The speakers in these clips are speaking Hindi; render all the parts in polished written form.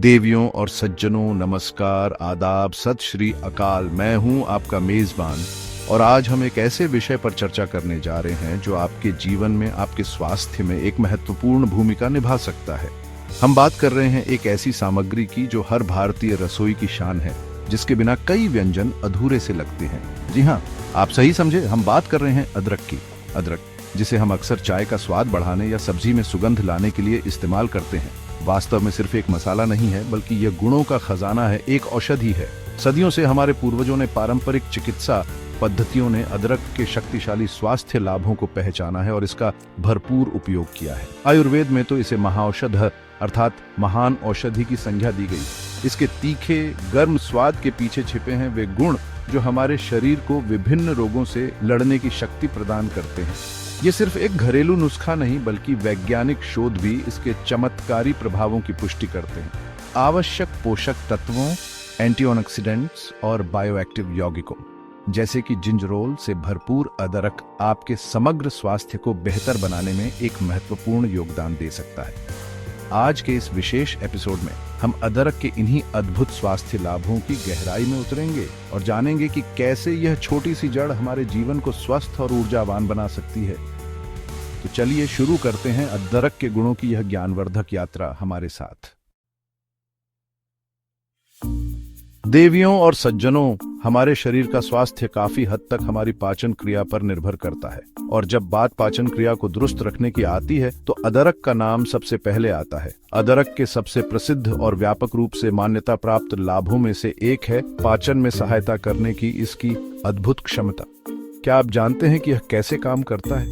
देवियों और सज्जनों, नमस्कार, आदाब, सत श्री अकाल। मैं हूं आपका मेजबान और आज हम एक ऐसे विषय पर चर्चा करने जा रहे हैं जो आपके जीवन में, आपके स्वास्थ्य में एक महत्वपूर्ण भूमिका निभा सकता है। हम बात कर रहे हैं एक ऐसी सामग्री की जो हर भारतीय रसोई की शान है, जिसके बिना कई व्यंजन अधूरे से लगते हैं। जी हाँ, आप सही समझे, हम बात कर रहे हैं अदरक की। अदरक, जिसे हम अक्सर चाय का स्वाद बढ़ाने या सब्जी में सुगंध लाने के लिए इस्तेमाल करते हैं, वास्तव में सिर्फ एक मसाला नहीं है, बल्कि यह गुणों का खजाना है, एक औषधि है। सदियों से हमारे पूर्वजों ने पारंपरिक चिकित्सा पद्धतियों ने अदरक के शक्तिशाली स्वास्थ्य लाभों को पहचाना है और इसका भरपूर उपयोग किया है। आयुर्वेद में तो इसे महाऔषध अर्थात महान औषधि की संज्ञा दी गई। इसके तीखे, गर्म स्वाद के पीछे छिपे हैं वे गुण जो हमारे शरीर को विभिन्न रोगों से लड़ने की शक्ति प्रदान करते हैं। ये सिर्फ एक घरेलू नुस्खा नहीं, बल्कि वैज्ञानिक शोध भी इसके चमत्कारी प्रभावों की पुष्टि करते हैं। आवश्यक पोषक तत्वों, एंटीऑक्सीडेंट्स और बायोएक्टिव यौगिकों जैसे कि जिंजरोल से भरपूर अदरक आपके समग्र स्वास्थ्य को बेहतर बनाने में एक महत्वपूर्ण योगदान दे सकता है। आज के इस विशेष एपिसोड में हम अदरक के इन्हीं अद्भुत स्वास्थ्य लाभों की गहराई में उतरेंगे और जानेंगे कि कैसे यह छोटी सी जड़ हमारे जीवन को स्वस्थ और ऊर्जावान बना सकती है। तो चलिए शुरू करते हैं अदरक के गुणों की यह ज्ञानवर्धक यात्रा हमारे साथ। देवियों और सज्जनों, हमारे शरीर का स्वास्थ्य काफी हद तक हमारी पाचन क्रिया पर निर्भर करता है, और जब बात पाचन क्रिया को दुरुस्त रखने की आती है तो अदरक का नाम सबसे पहले आता है। अदरक के सबसे प्रसिद्ध और व्यापक रूप से मान्यता प्राप्त लाभों में से एक है पाचन में सहायता करने की इसकी अद्भुत क्षमता। क्या आप जानते हैं कि यह कैसे काम करता है?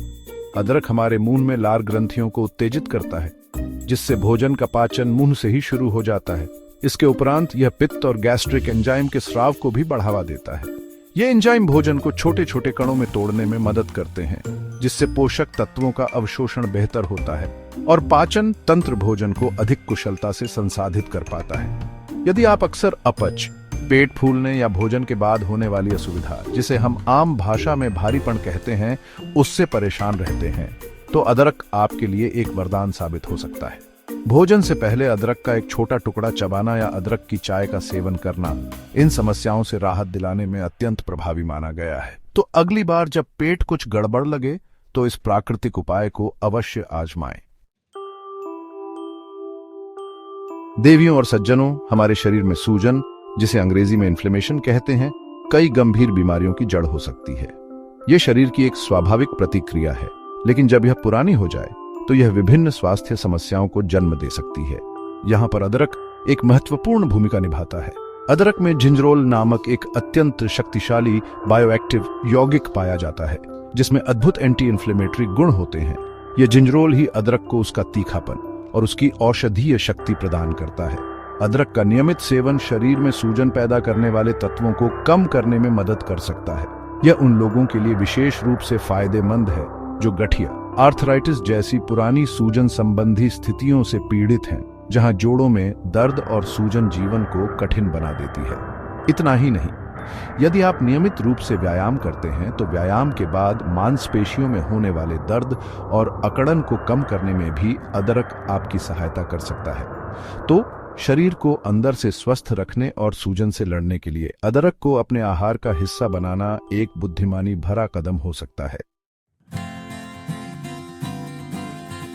अदरक हमारे मुंह में लार ग्रंथियों को उत्तेजित करता है, जिससे भोजन का पाचन मुंह से ही शुरू हो जाता है। इसके उपरांत यह पित्त और गैस्ट्रिक एंजाइम के स्राव को भी बढ़ावा देता है। ये एंजाइम भोजन को छोटे छोटे कणों में तोड़ने में मदद करते हैं, जिससे पोषक तत्वों का अवशोषण बेहतर होता है और पाचन तंत्र भोजन को अधिक कुशलता से संसाधित कर पाता है। यदि आप अक्सर अपच, पेट फूलने या भोजन के बाद होने वाली असुविधा, जिसे हम आम भाषा में भारीपन कहते हैं, उससे परेशान रहते हैं, तो अदरक आपके लिए एक वरदान साबित हो सकता है। भोजन से पहले अदरक का एक छोटा टुकड़ा चबाना या अदरक की चाय का सेवन करना इन समस्याओं से राहत दिलाने में अत्यंत प्रभावी माना गया है। तो अगली बार जब पेट कुछ गड़बड़ लगे तो इस प्राकृतिक उपाय को अवश्य आजमाएं। देवियों और सज्जनों, हमारे शरीर में सूजन, जिसे अंग्रेजी में इन्फ्लेमेशन कहते हैं, कई गंभीर बीमारियों की जड़ हो सकती है। यह शरीर की एक स्वाभाविक प्रतिक्रिया है, लेकिन जब यह पुरानी हो जाए तो यह विभिन्न स्वास्थ्य समस्याओं को जन्म दे सकती है। यहाँ पर अदरक एक महत्वपूर्ण भूमिका निभाता है। अदरक में जिंजरोल नामक एक अत्यंत शक्तिशाली बायोएक्टिव यौगिक पाया जाता है, जिसमें अद्भुत एंटी इन्फ्लेमेटरी गुण होते हैं। यह जिंजरोल ही अदरक को उसका तीखापन और उसकी औषधीय शक्ति प्रदान करता है। अदरक का नियमित सेवन शरीर में सूजन पैदा करने वाले तत्वों को कम करने में मदद कर सकता है। यह उन लोगों के लिए विशेष रूप से फायदेमंद है जो गठिया, आर्थराइटिस जैसी पुरानी सूजन संबंधी स्थितियों से पीड़ित हैं, जहां जोड़ों में दर्द और सूजन जीवन को कठिन बना देती है। इतना ही नहीं, यदि आप नियमित रूप से व्यायाम करते हैं तो व्यायाम के बाद मांसपेशियों में होने वाले दर्द और अकड़न को कम करने में भी अदरक आपकी सहायता कर सकता है। तो शरीर को अंदर से स्वस्थ रखने और सूजन से लड़ने के लिए अदरक को अपने आहार का हिस्सा बनाना एक बुद्धिमानी भरा कदम हो सकता है।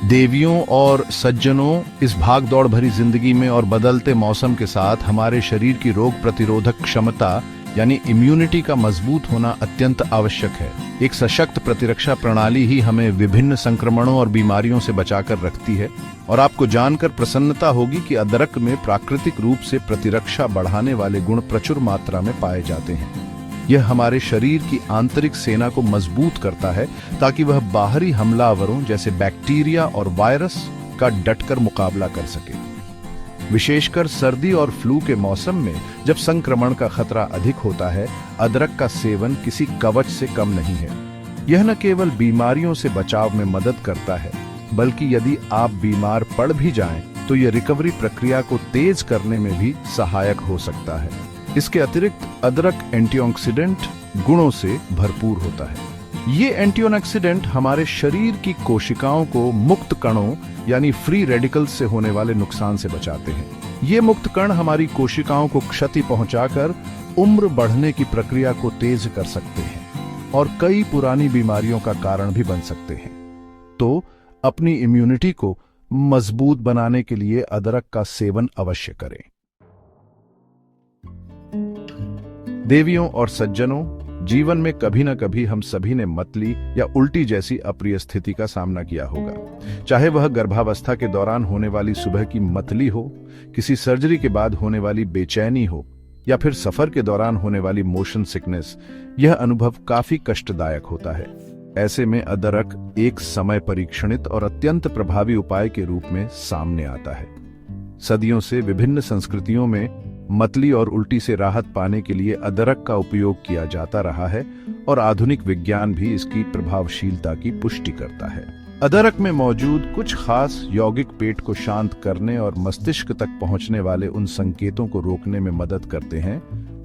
देवियों और सज्जनों, इस भाग दौड़ भरी जिंदगी में और बदलते मौसम के साथ हमारे शरीर की रोग प्रतिरोधक क्षमता यानी इम्यूनिटी का मजबूत होना अत्यंत आवश्यक है। एक सशक्त प्रतिरक्षा प्रणाली ही हमें विभिन्न संक्रमणों और बीमारियों से बचाकर रखती है, और आपको जानकर प्रसन्नता होगी कि अदरक में प्राकृतिक रूप से प्रतिरक्षा बढ़ाने वाले गुण प्रचुर मात्रा में पाए जाते हैं। यह हमारे शरीर की आंतरिक सेना को मजबूत करता है ताकि वह बाहरी हमलावरों जैसे बैक्टीरिया और वायरस का डटकर मुकाबला कर सके। विशेषकर सर्दी और फ्लू के मौसम में जब संक्रमण का खतरा अधिक होता है, अदरक का सेवन किसी कवच से कम नहीं है। यह न केवल बीमारियों से बचाव में मदद करता है, बल्कि यदि आप बीमार पड़ भी जाएं, तो यह रिकवरी प्रक्रिया को तेज करने में भी सहायक हो सकता है। इसके अतिरिक्त अदरक एंटीऑक्सीडेंट गुणों से भरपूर होता है। ये एंटीऑक्सीडेंट हमारे शरीर की कोशिकाओं को मुक्त कणों यानी फ्री रेडिकल्स से होने वाले नुकसान से बचाते हैं। ये मुक्त कण हमारी कोशिकाओं को क्षति पहुंचाकर उम्र बढ़ने की प्रक्रिया को तेज कर सकते हैं और कई पुरानी बीमारियों का कारण भी बन सकते हैं। तो अपनी इम्यूनिटी को मजबूत बनाने के लिए अदरक का सेवन अवश्य करें। देवियों और सज्जनों, जीवन में कभी न कभी हम सभी ने मतली या उल्टी जैसी अप्रिय स्थिति का सामना किया होगा। चाहे वह गर्भावस्था के दौरान होने वाली सुबह की मतली हो, किसी सर्जरी के बाद होने वाली बेचैनी हो, या फिर सफर के दौरान होने वाली मोशन सिकनेस, यह अनुभव काफी कष्टदायक होता है। ऐसे में अदरक एक समय परीक्षणित और अत्यंत प्रभावी उपाय के रूप में सामने आता है। सदियों से विभिन्न संस्कृतियों में मतली और उल्टी से राहत पाने के लिए अदरक का उपयोग किया जाता रहा है और आधुनिक विज्ञान भी इसकी प्रभावशीलता की पुष्टि करता है। अदरक में मौजूद कुछ खास यौगिक पेट को शांत करने और मस्तिष्क तक पहुंचने वाले उन संकेतों को रोकने में मदद करते हैं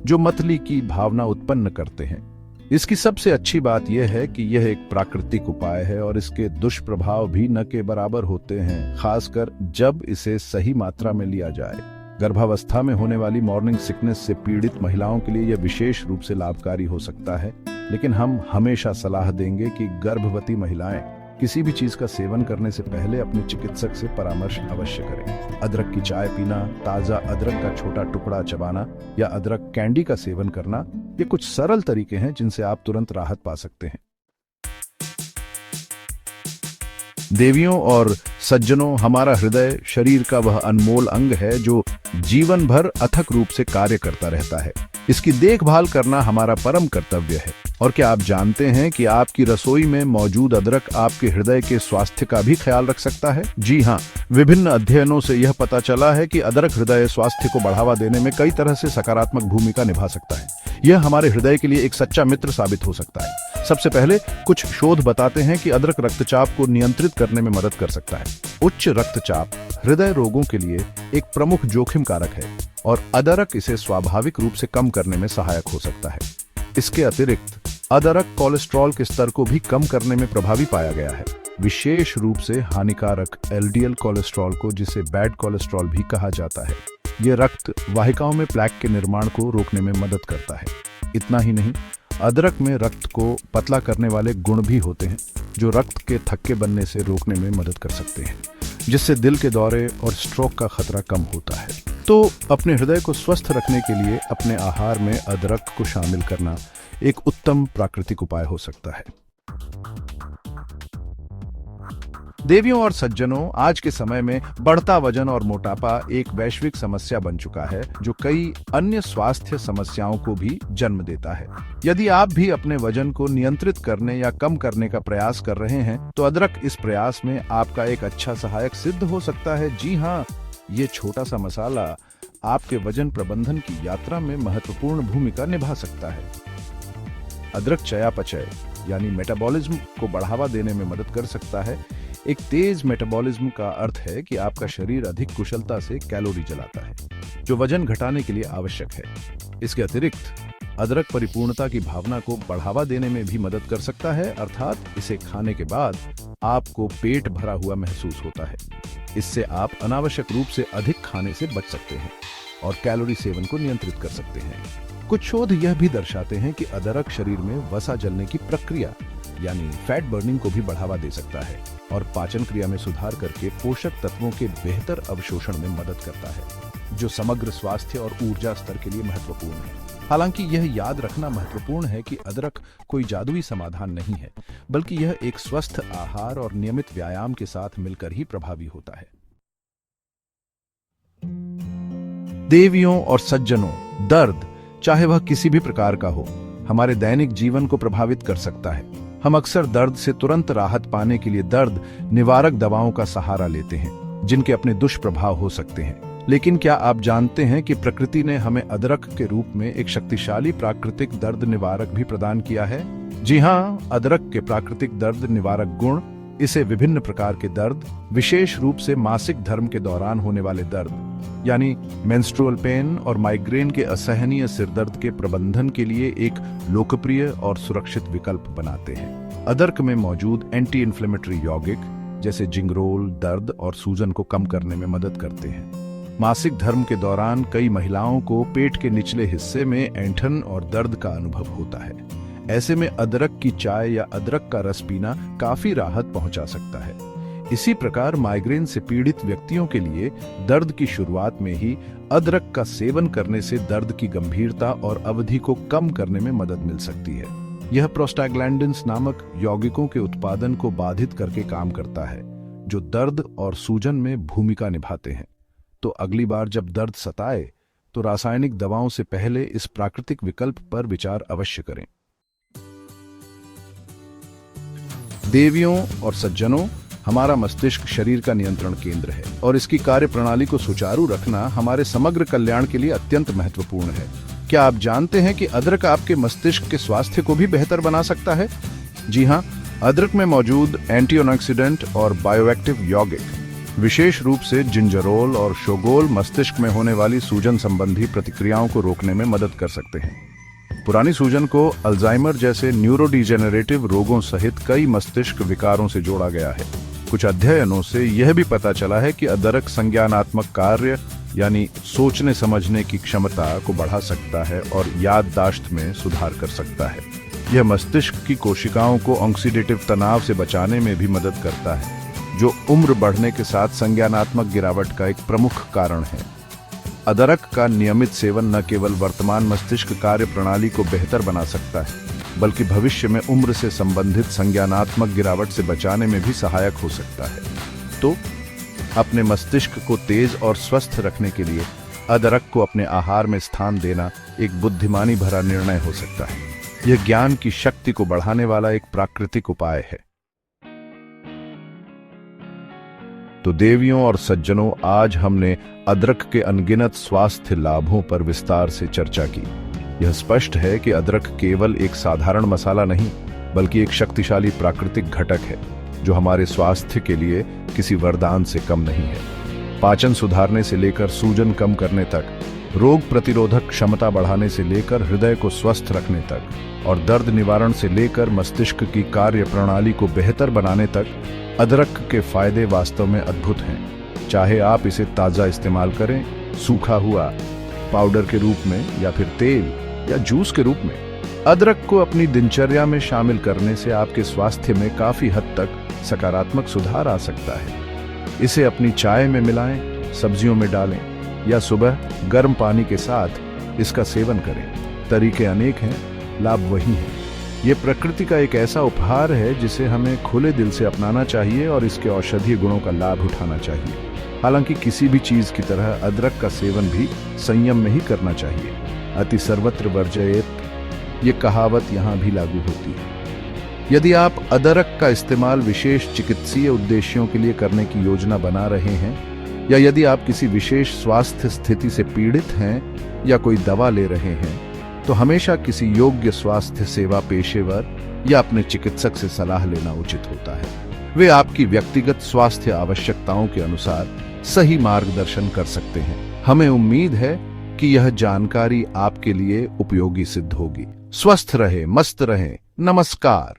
जो मतली की भावना उत्पन्न करते हैं। इसकी सबसे अच्छी बात यह है कि यह एक प्राकृतिक उपाय है और इसके दुष्प्रभाव भी न के बराबर होते हैं, खासकर जब इसे सही मात्रा में लिया जाए। गर्भावस्था में होने वाली मॉर्निंग सिकनेस से पीड़ित महिलाओं के लिए यह विशेष रूप से लाभकारी हो सकता है, लेकिन हम हमेशा सलाह देंगे कि गर्भवती महिलाएं किसी भी चीज का सेवन करने से पहले अपने चिकित्सक से परामर्श अवश्य करें। अदरक की चाय पीना, ताजा अदरक का छोटा टुकड़ा चबाना या अदरक कैंडी का सेवन करना, ये कुछ सरल तरीके हैं जिनसे आप तुरंत राहत पा सकते हैं। देवियों और सज्जनों, हमारा हृदय शरीर का वह अनमोल अंग है जो जीवन भर अथक रूप से कार्य करता रहता है। इसकी देखभाल करना हमारा परम कर्तव्य है। और क्या आप जानते हैं कि आपकी रसोई में मौजूद अदरक आपके हृदय के स्वास्थ्य का भी ख्याल रख सकता है? जी हाँ, विभिन्न अध्ययनों से यह पता चला है कि अदरक हृदय स्वास्थ्य को बढ़ावा देने में कई तरह से सकारात्मक भूमिका निभा सकता है। यह हमारे हृदय के लिए एक सच्चा मित्र साबित हो सकता है। सबसे पहले कुछ शोध बताते हैं कि अदरक रक्तचाप को नियंत्रित करने में मदद कर सकता है। उच्च रक्तचाप हृदय रोगों के लिए एक प्रमुख जोखिम कारक है और अदरक इसे स्वाभाविक रूप से कम करने में सहायक हो सकता है। इसके अतिरिक्त अदरक कोलेस्ट्रॉल के स्तर को भी कम करने में प्रभावी पाया गया है, विशेष रूप से हानिकारक एलडीएल कोलेस्ट्रॉल को, जिसे बैड कोलेस्ट्रॉल भी कहा जाता है। यह रक्त वाहिकाओं में प्लेक के निर्माण को रोकने में मदद करता है। इतना ही नहीं, अदरक में रक्त को पतला करने वाले गुण भी होते हैं जो रक्त के थक्के बनने से रोकने में मदद कर सकते हैं, जिससे दिल के दौरे और स्ट्रोक का खतरा कम होता है। तो अपने हृदय को स्वस्थ रखने के लिए अपने आहार में अदरक को शामिल करना एक उत्तम प्राकृतिक उपाय हो सकता है। देवियों और सज्जनों, आज के समय में बढ़ता वजन और मोटापा एक वैश्विक समस्या बन चुका है जो कई अन्य स्वास्थ्य समस्याओं को भी जन्म देता है। यदि आप भी अपने वजन को नियंत्रित करने या कम करने का प्रयास कर रहे हैं तो अदरक इस प्रयास में आपका एक अच्छा सहायक सिद्ध हो सकता है। जी हाँ, ये छोटा सा मसाला आपके वजन प्रबंधन की यात्रा में महत्वपूर्ण भूमिका निभा सकता है। अदरक चयापचय यानी मेटाबॉलिज्म को बढ़ावा देने में मदद कर सकता है। एक तेज मेटाबॉलिज्म का अर्थ है कि आपका शरीर अधिक कुशलता से कैलोरी जलाता है, जो वजन घटाने के लिए आवश्यक है। इसके अतिरिक्त अदरक परिपूर्णता की भावना को बढ़ावा देने में भी मदद कर सकता है, अर्थात इसे खाने के बाद आपको पेट भरा हुआ महसूस होता है। इससे आप अनावश्यक रूप से अधिक खाने से बच सकते हैं और कैलोरी सेवन को नियंत्रित कर सकते हैं। कुछ शोध यह भी दर्शाते हैं कि अदरक शरीर में वसा जलने की प्रक्रिया यानी फैट बर्निंग को भी बढ़ावा दे सकता है और पाचन क्रिया में सुधार करके पोषक तत्वों के बेहतर अवशोषण में मदद करता है, जो समग्र स्वास्थ्य और ऊर्जा स्तर के लिए महत्वपूर्ण है। हालांकि यह याद रखना महत्वपूर्ण है कि अदरक कोई जादुई समाधान नहीं है, बल्कि यह एक स्वस्थ आहार और नियमित व्यायाम के साथ मिलकर ही प्रभावी होता है। देवियों और सज्जनों, दर्द, चाहे वह किसी भी प्रकार का हो, हमारे दैनिक जीवन को प्रभावित कर सकता है। हम अक्सर दर्द से तुरंत राहत पाने के लिए दर्द निवारक दवाओं का सहारा लेते हैं, जिनके अपने दुष्प्रभाव हो सकते हैं। लेकिन क्या आप जानते हैं कि प्रकृति ने हमें अदरक के रूप में एक शक्तिशाली प्राकृतिक दर्द निवारक भी प्रदान किया है? जी हाँ, अदरक के प्राकृतिक दर्द निवारक गुण इसे विभिन्न प्रकार के दर्द, विशेष रूप से मासिक धर्म के दौरान होने वाले दर्द यानी मेंस्ट्रुअल पेन और माइग्रेन के असहनीय सिरदर्द के प्रबंधन के लिए एक लोकप्रिय और सुरक्षित विकल्प बनाते हैं। अदरक में मौजूद एंटी इन्फ्लेमेटरी यौगिक जैसे जिंगरोल दर्द और सूजन को कम करने में मदद करते हैं। मासिक धर्म के दौरान कई महिलाओं को पेट के निचले हिस्से में ऐंठन और दर्द का अनुभव होता है। ऐसे में अदरक की चाय या अदरक का रस पीना काफी राहत पहुंचा सकता है। इसी प्रकार माइग्रेन से पीड़ित व्यक्तियों के लिए दर्द की शुरुआत में ही अदरक का सेवन करने से दर्द की गंभीरता और अवधि को कम करने में मदद मिल सकती है। यह प्रोस्टाग्लैंडिन्स नामक यौगिकों के उत्पादन को बाधित करके काम करता है, जो दर्द और सूजन में भूमिका निभाते हैं। तो अगली बार जब दर्द सताए तो रासायनिक दवाओं से पहले इस प्राकृतिक विकल्प पर विचार अवश्य करें। देवियों और सज्जनों, हमारा मस्तिष्क शरीर का नियंत्रण केंद्र है और इसकी कार्यप्रणाली को सुचारू रखना हमारे समग्र कल्याण के लिए अत्यंत महत्वपूर्ण है। क्या आप जानते हैं कि अदरक आपके मस्तिष्क के स्वास्थ्य को भी बेहतर बना सकता है? जी हाँ, अदरक में मौजूद एंटीऑक्सीडेंट और बायोएक्टिव यौगिक विशेष रूप से जिंजरोल और शोगोल मस्तिष्क में होने वाली सूजन संबंधी प्रतिक्रियाओं को रोकने में मदद कर सकते हैं। पुरानी सूजन को अल्जाइमर जैसे न्यूरोडिजेनरेटिव रोगों सहित कई मस्तिष्क विकारों से जोड़ा गया है। कुछ अध्ययनों से यह भी पता चला है कि अदरक संज्ञानात्मक कार्य यानी सोचने समझने की क्षमता को बढ़ा सकता है और याददाश्त में सुधार कर सकता है। यह मस्तिष्क की कोशिकाओं को ऑक्सीडेटिव तनाव से बचाने में भी मदद करता है, जो उम्र बढ़ने के साथ संज्ञानात्मक गिरावट का एक प्रमुख कारण है। अदरक का नियमित सेवन न केवल वर्तमान मस्तिष्क कार्य प्रणाली को बेहतर बना सकता है, बल्कि भविष्य में उम्र से संबंधित संज्ञानात्मक गिरावट से बचाने में भी सहायक हो सकता है। तो अपने मस्तिष्क को तेज और स्वस्थ रखने के लिए अदरक को अपने आहार में स्थान देना एक बुद्धिमानी भरा निर्णय हो सकता है। यह ज्ञान की शक्ति को बढ़ाने वाला एक प्राकृतिक उपाय है। तो देवियों और सज्जनों, आज हमने अदरक के अनगिनत स्वास्थ्य लाभों पर विस्तार से चर्चा की। यह स्पष्ट है कि अदरक केवल एक साधारण मसाला नहीं, बल्कि एक शक्तिशाली प्राकृतिक घटक है, जो हमारे स्वास्थ्य के लिए किसी वरदान से कम नहीं है। पाचन सुधारने से लेकर सूजन कम करने तक, रोग प्रतिरोधक क्षमता बढ़ाने से लेकर हृदय को स्वस्थ रखने तक, और दर्द निवारण से लेकर मस्तिष्क की कार्य प्रणाली को बेहतर बनाने तक, अदरक के फायदे वास्तव में अद्भुत हैं। चाहे आप इसे ताज़ा इस्तेमाल करें, सूखा हुआ, पाउडर के रूप में, या फिर तेल या जूस के रूप में, अदरक को अपनी दिनचर्या में शामिल करने से आपके स्वास्थ्य में काफी हद तक सकारात्मक सुधार आ सकता है। इसे अपनी चाय में मिलाएं, सब्जियों में डालें या सुबह गर्म पानी के साथ इसका सेवन करें। तरीके अनेक हैं, लाभ वही है। ये प्रकृति का एक ऐसा उपहार है जिसे हमें खुले दिल से अपनाना चाहिए और इसके औषधीय गुणों का लाभ उठाना चाहिए। हालांकि किसी भी चीज की तरह अदरक का सेवन भी संयम में ही करना चाहिए। अति सर्वत्र वर्जयेत, ये कहावत यहाँ भी लागू होती है। यदि आप अदरक का इस्तेमाल विशेष चिकित्सीय उद्देश्यों के लिए करने की योजना बना रहे हैं, या यदि आप किसी विशेष स्वास्थ्य स्थिति से पीड़ित हैं या कोई दवा ले रहे हैं, तो हमेशा किसी योग्य स्वास्थ्य सेवा पेशेवर या अपने चिकित्सक से सलाह लेना उचित होता है। वे आपकी व्यक्तिगत स्वास्थ्य आवश्यकताओं के अनुसार सही मार्गदर्शन कर सकते हैं। हमें उम्मीद है कि यह जानकारी आपके लिए उपयोगी सिद्ध होगी। स्वस्थ रहे, मस्त रहे। नमस्कार।